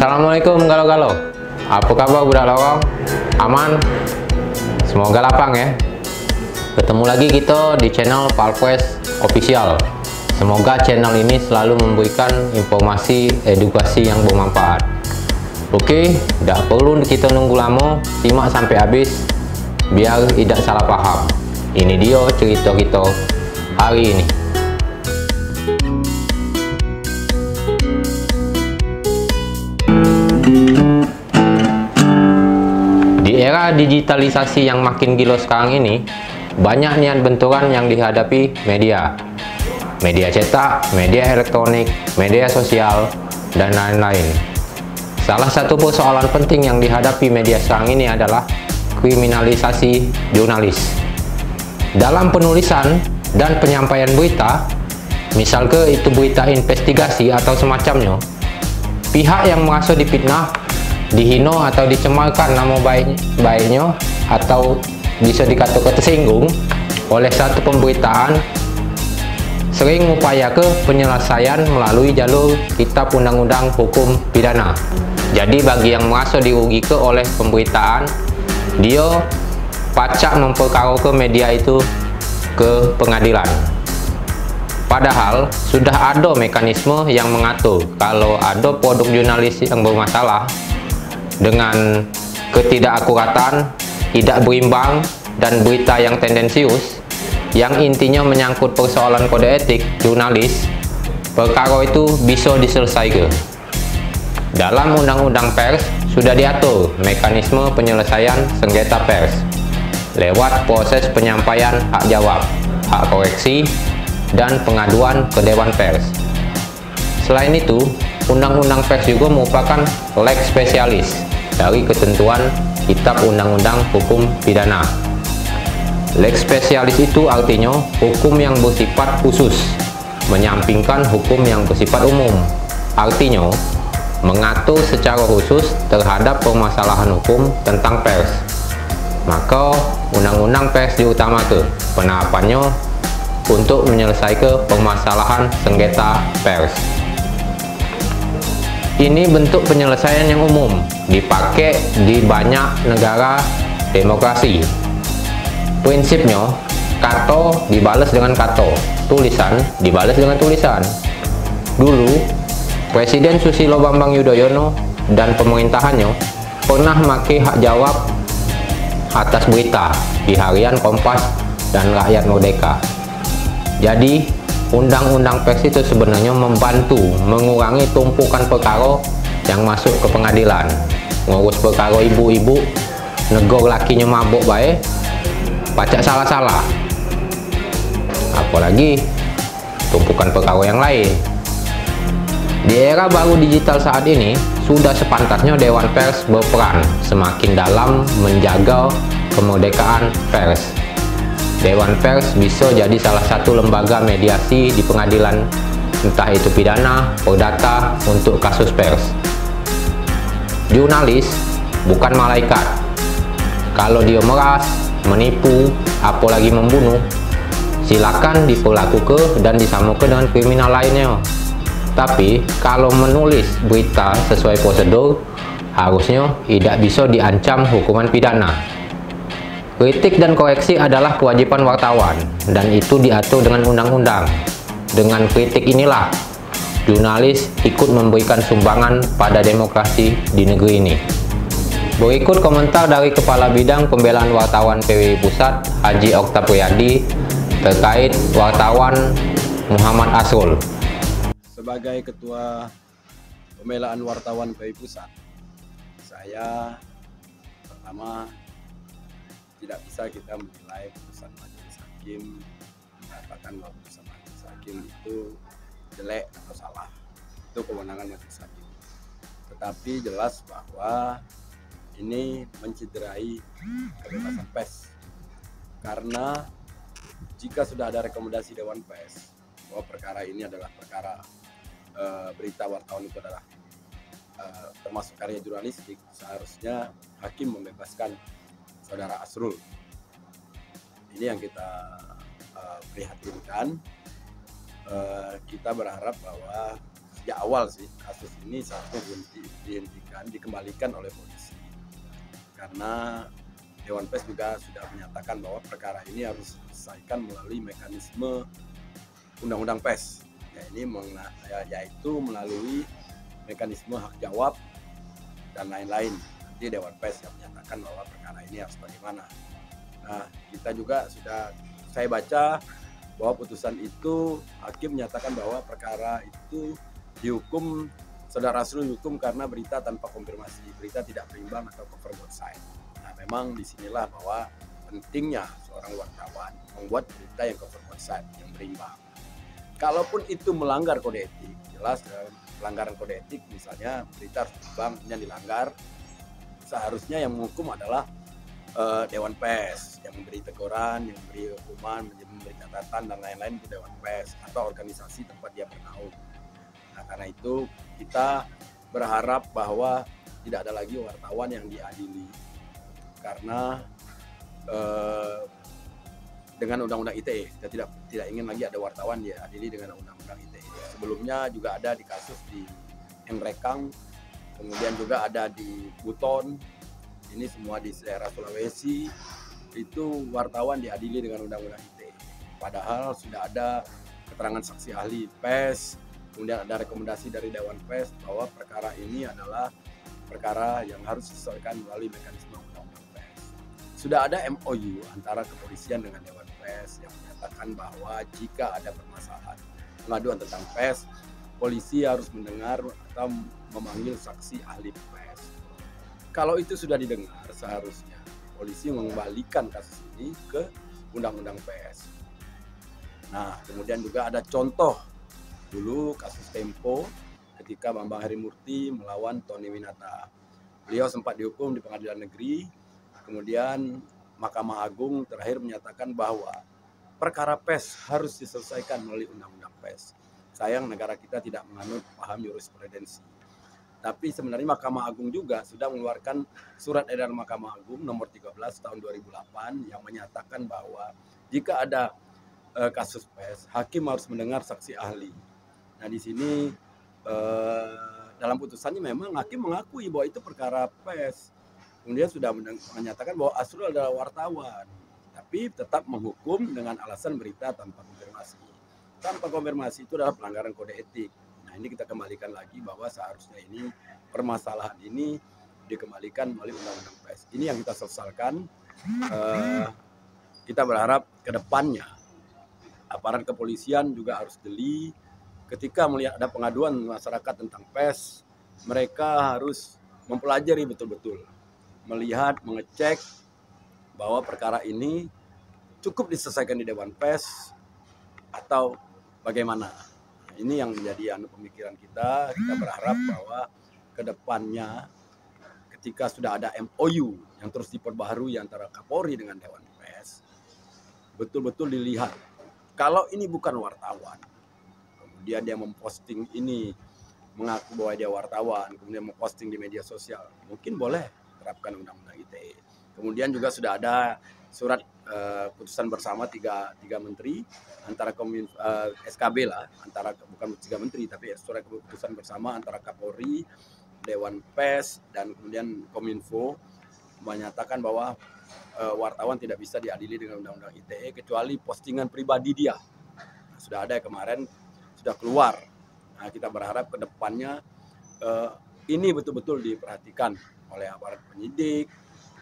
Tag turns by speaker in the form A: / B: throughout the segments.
A: Assalamualaikum galau-galau. Apa kabar budak lorong? Aman? Semoga lapang ya. Ketemu lagi kita di channel Palquest Official. Semoga channel ini selalu memberikan informasi edukasi yang bermanfaat. Oke, tidak perlu kita nunggu lama, simak sampai habis biar tidak salah paham. Ini dia cerita kita hari ini. Di era digitalisasi yang makin gila sekarang ini, banyak niat benturan yang dihadapi media. Media cetak, media elektronik, media sosial, dan lain-lain. Salah satu persoalan penting yang dihadapi media sekarang ini adalah kriminalisasi jurnalis. Dalam penulisan dan penyampaian berita, misal itu berita investigasi atau semacamnya, pihak yang merasa difitnah, dihina atau dicemarkan nama baiknya atau bisa dikatakan tersinggung oleh satu pemberitaan sering mengupayakan penyelesaian melalui jalur kitab undang-undang hukum pidana. Jadi bagi yang merasa dirugikan oleh pemberitaan, dia pacak memperkara ke media itu ke pengadilan. Padahal sudah ada mekanisme yang mengatur kalau ada produk jurnalis yang bermasalah dengan ketidakakuratan, tidak berimbang, dan berita yang tendensius yang intinya menyangkut persoalan kode etik jurnalis, perkara itu bisa diselesaikan. Dalam Undang-Undang Pers sudah diatur mekanisme penyelesaian sengketa pers lewat proses penyampaian hak jawab, hak koreksi, dan pengaduan ke Dewan Pers. Selain itu, Undang-Undang Pers juga merupakan lex spesialis dari ketentuan Kitab Undang-Undang Hukum Pidana. Lex spesialis itu artinya hukum yang bersifat khusus, menyampingkan hukum yang bersifat umum. Artinya, mengatur secara khusus terhadap permasalahan hukum tentang pers. Maka, Undang-Undang Pers diutamakan penerapannya untuk menyelesaikan permasalahan sengketa pers. Ini bentuk penyelesaian yang umum, dipakai di banyak negara demokrasi. Prinsipnya, kata dibalas dengan kata, tulisan dibalas dengan tulisan. Dulu, Presiden Susilo Bambang Yudhoyono dan pemerintahannya pernah memakai hak jawab atas berita di harian Kompas dan Rakyat Merdeka. Jadi, Undang-Undang Pers itu sebenarnya membantu mengurangi tumpukan perkara yang masuk ke pengadilan. Ngurus perkara ibu-ibu, negor lakinya mabuk baik, pacak salah-salah. Apalagi tumpukan perkara yang lain. Di era baru digital saat ini, sudah sepantasnya Dewan Pers berperan semakin dalam menjaga kemerdekaan pers. Dewan Pers bisa jadi salah satu lembaga mediasi di pengadilan, entah itu pidana, perdata, untuk kasus pers. Jurnalis bukan malaikat. Kalau dia meras, menipu, apalagi membunuh, silakan diperlakukan dan disamakan dengan kriminal lainnya. Tapi kalau menulis berita sesuai prosedur, harusnya tidak bisa diancam hukuman pidana. Kritik dan koreksi adalah kewajiban wartawan, dan itu diatur dengan undang-undang. Dengan kritik inilah, jurnalis ikut memberikan sumbangan pada demokrasi di negeri ini. Berikut komentar dari Kepala Bidang Pembelaan Wartawan PWI Pusat, Haji Oktapriadi, terkait wartawan Muhammad Asrul.
B: Sebagai Ketua Pembelaan Wartawan PWI Pusat, saya pertama tidak bisa kita menilai putusan majelis hakim, mengatakan bahwa putusan majelis hakim itu jelek atau salah. Itu kewenangan majelis hakim. Tetapi jelas bahwa ini mencederai kebebasan pers. Karena jika sudah ada rekomendasi Dewan Pers bahwa perkara ini adalah perkara berita wartawan itu adalah termasuk karya jurnalistik, seharusnya hakim membebaskan Saudara Asrul. Ini yang kita prihatinkan. Kita berharap bahwa sejak awal sih kasus ini seharusnya dihentikan, dikembalikan oleh polisi. Karena Dewan Pers juga sudah menyatakan bahwa perkara ini harus diselesaikan melalui mekanisme Undang-Undang Pers. Yaitu melalui mekanisme hak jawab dan lain-lain. Nanti Dewan Pers yang menyatakan bahwa perkara ini harus bagaimana. Nah, kita juga saya baca bahwa putusan itu hakim menyatakan bahwa perkara itu dihukum, Saudara Asrul dihukum karena berita tanpa konfirmasi, berita tidak berimbang atau cover both side. Nah, memang disinilah bahwa pentingnya seorang wartawan membuat berita yang cover both side, yang berimbang. Kalaupun itu melanggar kode etik, jelas pelanggaran kode etik, misalnya berita harus berimbang, yang dilanggar, seharusnya yang menghukum adalah Dewan Pers, yang memberi teguran, yang memberi hukuman, memberi catatan dan lain-lain itu Dewan Pers atau organisasi tempat dia bernaung. Nah, karena itu kita berharap bahwa tidak ada lagi wartawan yang diadili karena dengan Undang-Undang ITE kita tidak ingin lagi ada wartawan diadili dengan Undang-Undang ITE. Sebelumnya juga ada di kasus di Nrekang, kemudian juga ada di Buton. Ini semua di daerah Sulawesi, itu wartawan diadili dengan Undang-Undang ITE. Padahal sudah ada keterangan saksi ahli pers, kemudian ada rekomendasi dari Dewan Pers bahwa perkara ini adalah perkara yang harus diselesaikan melalui mekanisme Undang-Undang Pers. Sudah ada MOU antara kepolisian dengan Dewan Pers yang menyatakan bahwa jika ada permasalahan pengaduan tentang pers, polisi harus mendengar atau memanggil saksi ahli pers. Kalau itu sudah didengar, seharusnya polisi mengembalikan kasus ini ke Undang-Undang Pers. Nah, kemudian juga ada contoh dulu kasus Tempo ketika Bambang Harimurti melawan Tony Winata. Beliau sempat dihukum di Pengadilan Negeri, kemudian Mahkamah Agung terakhir menyatakan bahwa perkara pers harus diselesaikan melalui Undang-Undang Pers. Sayang negara kita tidak menganut paham jurisprudensi. Tapi sebenarnya Mahkamah Agung juga sudah mengeluarkan surat edaran Mahkamah Agung nomor 13 tahun 2008 yang menyatakan bahwa jika ada kasus pers, hakim harus mendengar saksi ahli. Nah, di sini dalam putusannya memang hakim mengakui bahwa itu perkara pers. Kemudian sudah menyatakan bahwa Asrul adalah wartawan, tapi tetap menghukum dengan alasan berita tanpa konfirmasi. Tanpa konfirmasi itu adalah pelanggaran kode etik. Nah, ini kita kembalikan lagi bahwa seharusnya ini permasalahan ini dikembalikan melalui Undang-Undang Pers. Ini yang kita sesalkan. Kita berharap ke depannya aparat kepolisian juga harus jeli ketika melihat ada pengaduan masyarakat tentang pers, mereka harus mempelajari betul-betul, melihat, mengecek bahwa perkara ini cukup diselesaikan di Dewan Pers atau bagaimana. Ini yang menjadi pemikiran kita. Kita berharap bahwa ke depannya ketika sudah ada MOU yang terus diperbaharui antara Kapolri dengan Dewan Pers, betul-betul dilihat. Kalau ini bukan wartawan, kemudian dia memposting ini, mengaku bahwa dia wartawan, kemudian memposting di media sosial, mungkin boleh terapkan Undang-Undang ITE. Kemudian juga sudah ada surat putusan bersama tiga menteri antara SKB lah, antara bukan tiga menteri tapi surat keputusan bersama antara Kapolri, Dewan Pers dan kemudian Kominfo menyatakan bahwa wartawan tidak bisa diadili dengan Undang-Undang ITE kecuali postingan pribadi dia. Nah, sudah ada kemarin sudah keluar. Nah, kita berharap ke depannya ini betul-betul diperhatikan oleh aparat penyidik,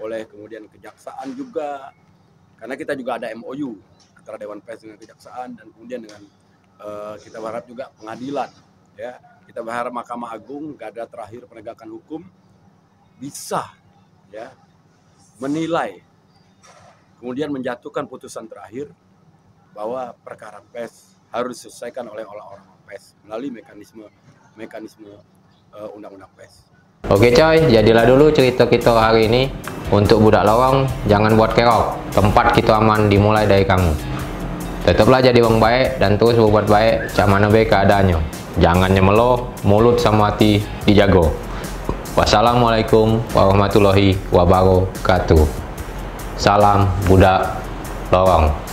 B: oleh kemudian kejaksaan juga. Karena kita juga ada MOU antara Dewan Pers dengan kejaksaan dan kemudian dengan kita berharap juga pengadilan. Ya, kita berharap Mahkamah Agung, garda terakhir penegakan hukum, bisa ya menilai, kemudian menjatuhkan putusan terakhir bahwa perkara pers harus diselesaikan oleh orang-orang pers melalui mekanisme Undang-Undang Pers.
A: Oke coy, jadilah dulu cerita kita hari ini. Untuk budak lorong, jangan buat kerok. Tempat kita aman dimulai dari kamu. Tetaplah jadi orang baik dan terus berbuat baik, cak mana baik keadaannya. Jangan nyemelo, mulut sama hati dijago. Wassalamualaikum warahmatullahi wabarakatuh. Salam budak lorong.